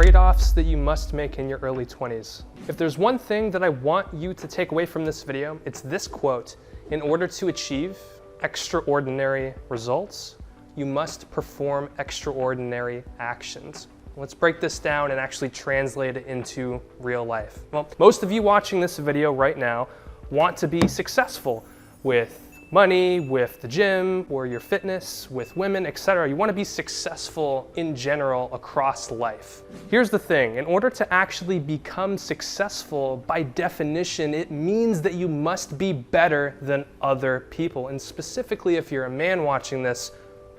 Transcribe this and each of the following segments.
trade-offs that you must make in your early 20s. If there's one thing that I want you to take away from this video, it's this quote: in order to achieve extraordinary results, you must perform extraordinary actions. Let's break this down and actually translate it into real life. Well, most of you watching this video right now want to be successful with money, with the gym, or your fitness, with women, etc. You want to be successful in general across life. Here's the thing: in order to actually become successful, by definition, it means that you must be better than other people. And specifically, if you're a man watching this,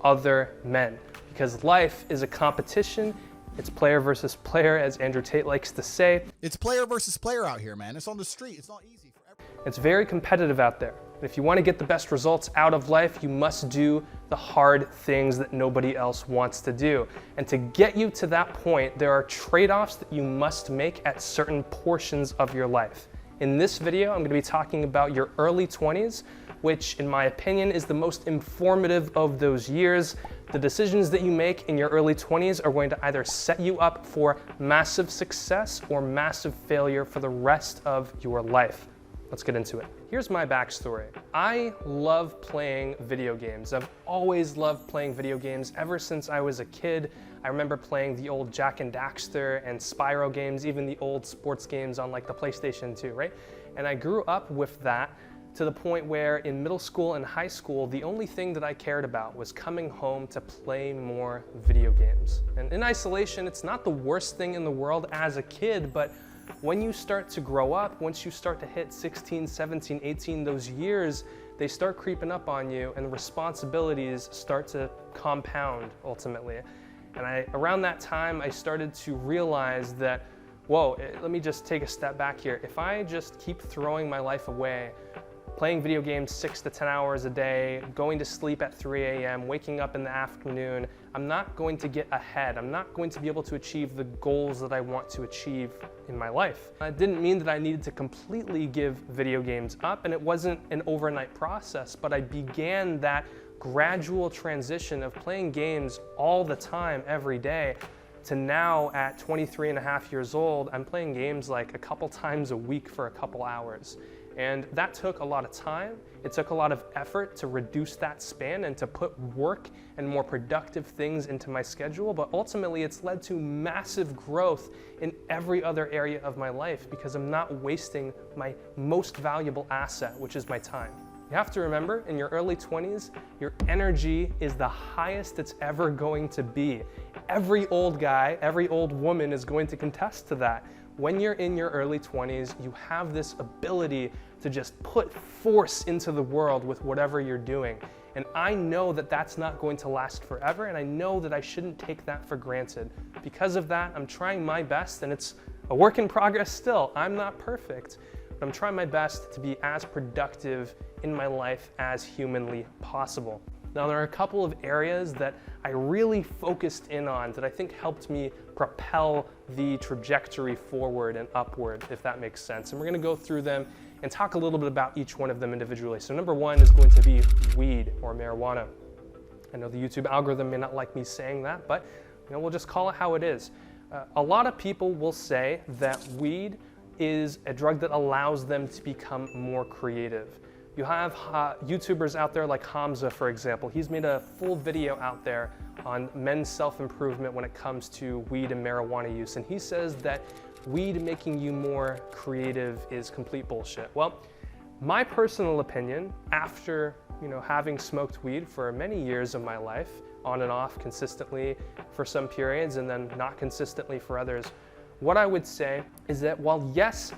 other men. Because life is a competition. It's player versus player, as Andrew Tate likes to say. It's player versus player out here, man. It's on the street. It's not easy for everyone. It's very competitive out there. If you want to get the best results out of life, you must do the hard things that nobody else wants to do. And to get you to that point, there are trade-offs that you must make at certain portions of your life. In this video, I'm going to be talking about your early 20s, which in my opinion is the most informative of those years. The decisions that you make in your early 20s are going to either set you up for massive success or massive failure for the rest of your life. Let's get into it. Here's my backstory. I love playing video games. I've always loved playing video games ever since I was a kid. I remember playing the old Jak and Daxter and Spyro games, even the old sports games on like the PlayStation 2, right? And I grew up with that to the point where in middle school and high school, the only thing that I cared about was coming home to play more video games. And in isolation, it's not the worst thing in the world as a kid, but when you start to grow up, once you start to hit 16, 17, 18, those years, they start creeping up on you and the responsibilities start to compound ultimately. And around that time, I started to realize that, whoa, let me just take a step back here. If I just keep throwing my life away, playing video games 6 to 10 hours a day, going to sleep at 3 a.m., waking up in the afternoon, I'm not going to get ahead. I'm not going to be able to achieve the goals that I want to achieve in my life. It didn't mean that I needed to completely give video games up, and it wasn't an overnight process, but I began that gradual transition of playing games all the time, every day, to now at 23 and a half years old, I'm playing games like a couple times a week for a couple hours. And that took a lot of time. It took a lot of effort to reduce that span and to put work and more productive things into my schedule. But ultimately, it's led to massive growth in every other area of my life because I'm not wasting my most valuable asset, which is my time. You have to remember, in your early 20s, your energy is the highest it's ever going to be. Every old guy, every old woman is going to contest to that. When you're in your early 20s, you have this ability to just put force into the world with whatever you're doing. And I know that that's not going to last forever, and I know that I shouldn't take that for granted. Because of that, I'm trying my best, and it's a work in progress still. I'm not perfect, but I'm trying my best to be as productive in my life as humanly possible. Now, there are a couple of areas that I really focused in on that I think helped me propel the trajectory forward and upward, if that makes sense. And we're gonna go through them and talk a little bit about each one of them individually. So number one is going to be weed or marijuana. I know the YouTube algorithm may not like me saying that, but we'll just call it how it is. A lot of people will say that weed is a drug that allows them to become more creative. You have YouTubers out there like Hamza, for example. He's made a full video out there on men's self-improvement when it comes to weed and marijuana use. And he says that weed making you more creative is complete bullshit. Well, my personal opinion, after having smoked weed for many years of my life, on and off consistently for some periods and then not consistently for others, what I would say is that while yes,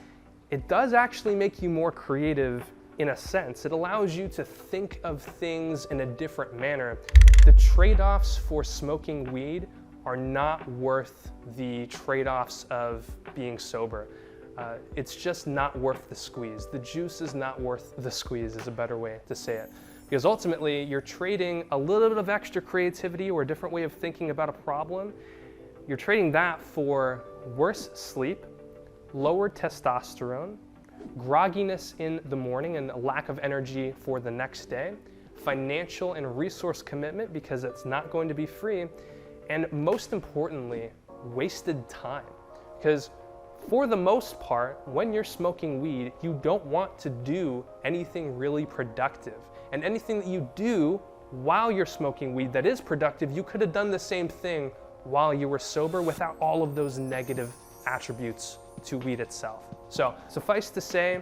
it does actually make you more creative in a sense, it allows you to think of things in a different manner. The trade-offs for smoking weed are not worth the trade-offs of being sober. It's just not worth the squeeze. The juice is not worth the squeeze is a better way to say it. Because ultimately, you're trading a little bit of extra creativity or a different way of thinking about a problem. You're trading that for worse sleep, lower testosterone, grogginess in the morning and a lack of energy for the next day, financial and resource commitment because it's not going to be free, and most importantly, wasted time. Because for the most part, when you're smoking weed, you don't want to do anything really productive. And anything that you do while you're smoking weed that is productive, you could have done the same thing while you were sober without all of those negative attributes to weed itself. So suffice to say,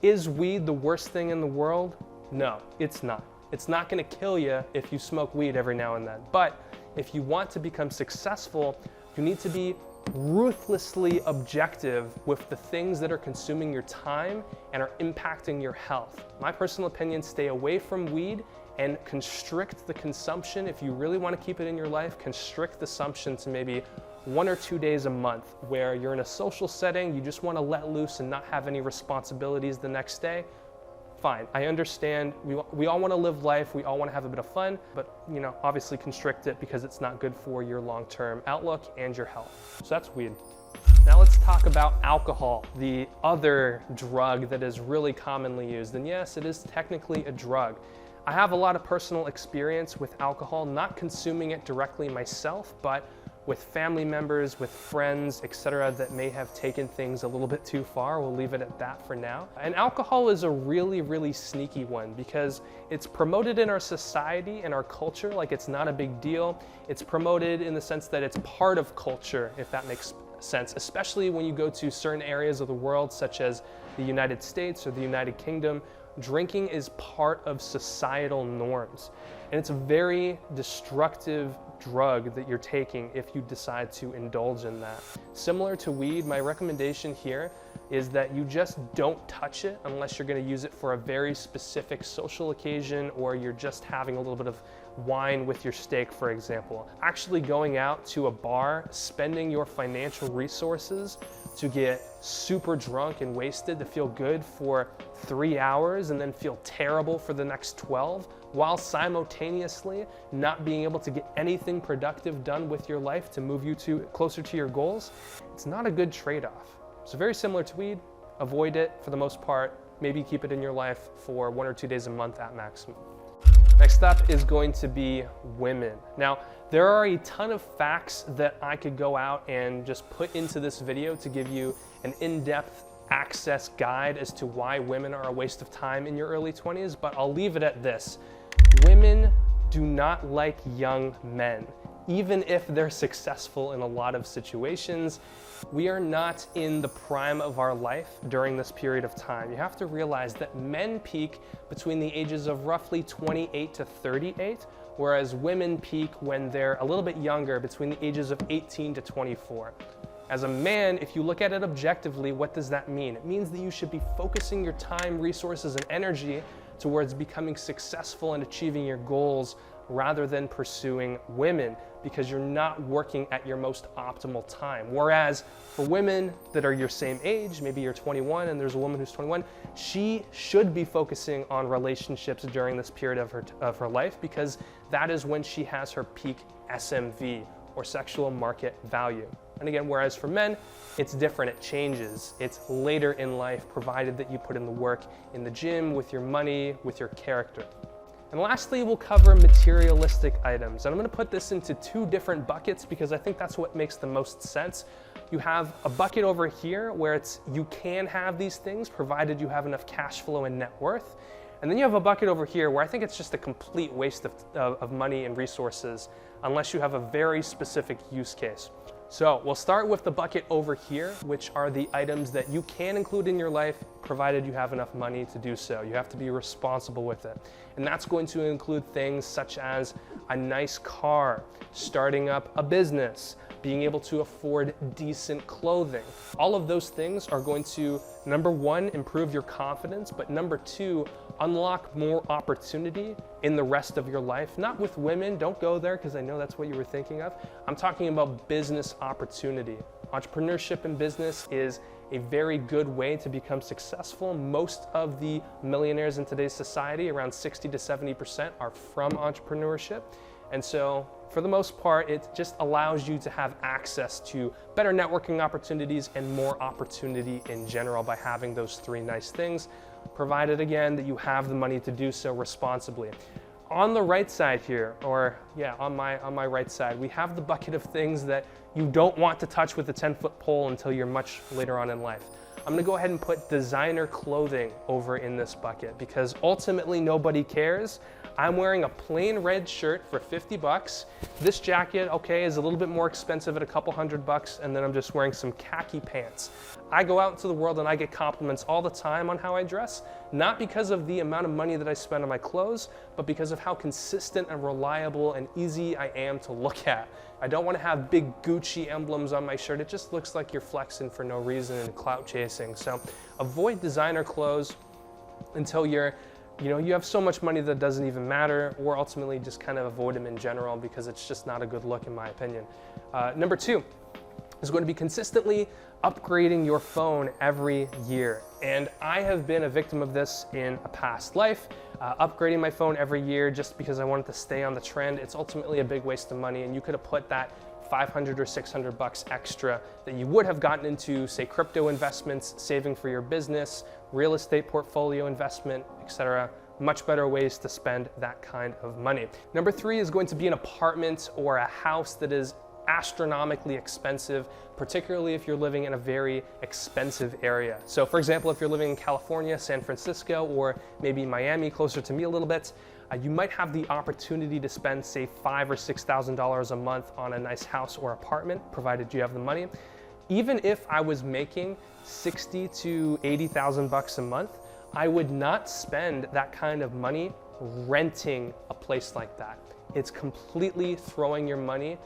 is weed the worst thing in the world? No, it's not. It's not gonna kill you if you smoke weed every now and then. But if you want to become successful, you need to be ruthlessly objective with the things that are consuming your time and are impacting your health. My personal opinion, stay away from weed and constrict the consumption. If you really want to keep it in your life, constrict the consumption to maybe 1 or 2 days a month where you're in a social setting, you just want to let loose and not have any responsibilities the next day. Fine, I understand. We all want to live life, we all want to have a bit of fun, but obviously constrict it because it's not good for your long-term outlook and your health. So that's weed. Now let's talk about alcohol, the other drug that is really commonly used. And yes, it is technically a drug. I have a lot of personal experience with alcohol, not consuming it directly myself, but with family members, with friends, etc., that may have taken things a little bit too far. We'll leave it at that for now. And alcohol is a really, really sneaky one because it's promoted in our society and our culture like it's not a big deal. It's promoted in the sense that it's part of culture, if that makes sense, especially when you go to certain areas of the world, such as the United States or the United Kingdom. Drinking is part of societal norms. And it's a very destructive drug that you're taking if you decide to indulge in that. Similar to weed, my recommendation here is that you just don't touch it unless you're going to use it for a very specific social occasion or you're just having a little bit of wine with your steak, for example. Actually going out to a bar, spending your financial resources to get super drunk and wasted to feel good for 3 hours and then feel terrible for the next 12, while simultaneously not being able to get anything productive done with your life to move you closer to your goals, it's not a good trade-off. So very similar to weed, avoid it for the most part, maybe keep it in your life for 1 or 2 days a month at maximum. Next up is going to be women. Now, there are a ton of facts that I could go out and just put into this video to give you an in-depth access guide as to why women are a waste of time in your early 20s, but I'll leave it at this. Women do not like young men. Even if they're successful in a lot of situations, we are not in the prime of our life during this period of time. You have to realize that men peak between the ages of roughly 28 to 38, whereas women peak when they're a little bit younger, between the ages of 18 to 24. As a man, if you look at it objectively, what does that mean? It means that you should be focusing your time, resources, and energy towards becoming successful and achieving your goals rather than pursuing women, because you're not working at your most optimal time. Whereas for women that are your same age, maybe you're 21 and there's a woman who's 21, she should be focusing on relationships during this period of her life, because that is when she has her peak SMV, or sexual market value. And again, whereas for men, it's different, it changes. It's later in life, provided that you put in the work in the gym, with your money, with your character. And lastly, we'll cover materialistic items. And I'm gonna put this into 2 different buckets because I think that's what makes the most sense. You have a bucket over here where you can have these things provided you have enough cash flow and net worth. And then you have a bucket over here where I think it's just a complete waste of money and resources unless you have a very specific use case. So we'll start with the bucket over here, which are the items that you can include in your life provided you have enough money to do so. You have to be responsible with it. And that's going to include things such as a nice car, starting up a business, being able to afford decent clothing. All of those things are going to, number 1, improve your confidence, but number 2, unlock more opportunity in the rest of your life. Not with women, don't go there because I know that's what you were thinking of. I'm talking about business opportunity. Entrepreneurship and business is a very good way to become successful. Most of the millionaires in today's society, around 60 to 70%, are from entrepreneurship. And so for the most part, it just allows you to have access to better networking opportunities and more opportunity in general by having those 3 nice things, provided again that you have the money to do so responsibly. On the right side here, or yeah, on my right side, we have the bucket of things that you don't want to touch with a 10-foot pole until you're much later on in life. I'm gonna go ahead and put designer clothing over in this bucket because ultimately nobody cares. I'm wearing a plain red shirt for 50 bucks. This jacket, okay, is a little bit more expensive at a couple $100, and then I'm just wearing some khaki pants. I go out into the world and I get compliments all the time on how I dress, not because of the amount of money that I spend on my clothes, but because of how consistent and reliable and easy I am to look at. I don't want to have big Gucci emblems on my shirt. It just looks like you're flexing for no reason and clout chasing. So avoid designer clothes until you have so much money that doesn't even matter, or ultimately just kind of avoid them in general because it's just not a good look in my opinion. Number 2 is going to be consistently upgrading your phone every year. And I have been a victim of this in a past life, upgrading my phone every year just because I wanted to stay on the trend. It's ultimately a big waste of money, and you could have put that 500 or 600 bucks extra that you would have gotten into, say, crypto investments, saving for your business, real estate portfolio investment, etc. Much better ways to spend that kind of money. Number 3 is going to be an apartment or a house that is astronomically expensive, particularly if you're living in a very expensive area. So for example, if you're living in California, San Francisco, or maybe Miami, closer to me a little bit, you might have the opportunity to spend, say, $5,000 or $6,000 a month on a nice house or apartment, provided you have the money. Even if I was making $60,000 to $80,000 a month, I would not spend that kind of money renting a place like that. It's completely throwing your money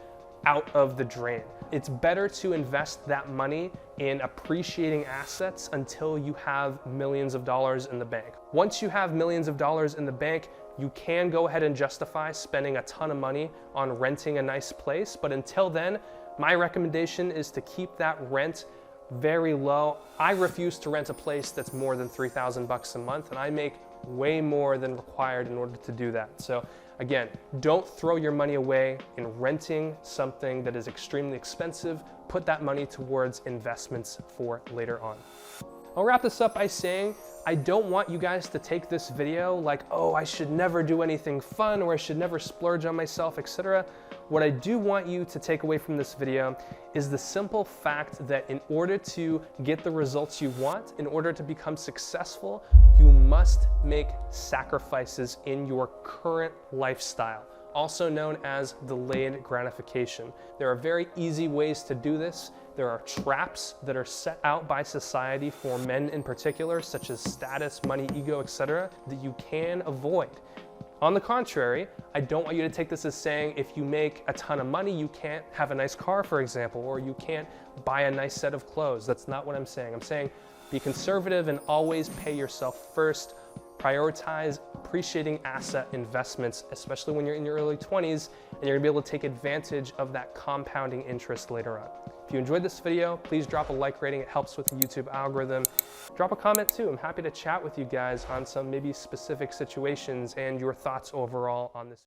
out of the drain. It's better to invest that money in appreciating assets until you have millions of dollars in the bank. Once you have millions of dollars in the bank, you can go ahead and justify spending a ton of money on renting a nice place. But until then, my recommendation is to keep that rent very low. I refuse to rent a place that's more than $3,000 a month, and I make way more than required in order to do that. So again, don't throw your money away in renting something that is extremely expensive. Put that money towards investments for later on. I'll wrap this up by saying, I don't want you guys to take this video like, oh, I should never do anything fun, or I should never splurge on myself, etc. What I do want you to take away from this video is the simple fact that in order to get the results you want, in order to become successful, you must make sacrifices in your current lifestyle, also known as delayed gratification. There are very easy ways to do this. There are traps that are set out by society for men in particular, such as status, money, ego, etc., that you can avoid. On the contrary, I don't want you to take this as saying if you make a ton of money, you can't have a nice car, for example, or you can't buy a nice set of clothes. That's not what I'm saying. I'm saying be conservative and always pay yourself first. Prioritize appreciating asset investments, especially when you're in your early 20s, and you're gonna be able to take advantage of that compounding interest later on. If you enjoyed this video, please drop a like rating. It helps with the YouTube algorithm. Drop a comment too. I'm happy to chat with you guys on some maybe specific situations and your thoughts overall on this.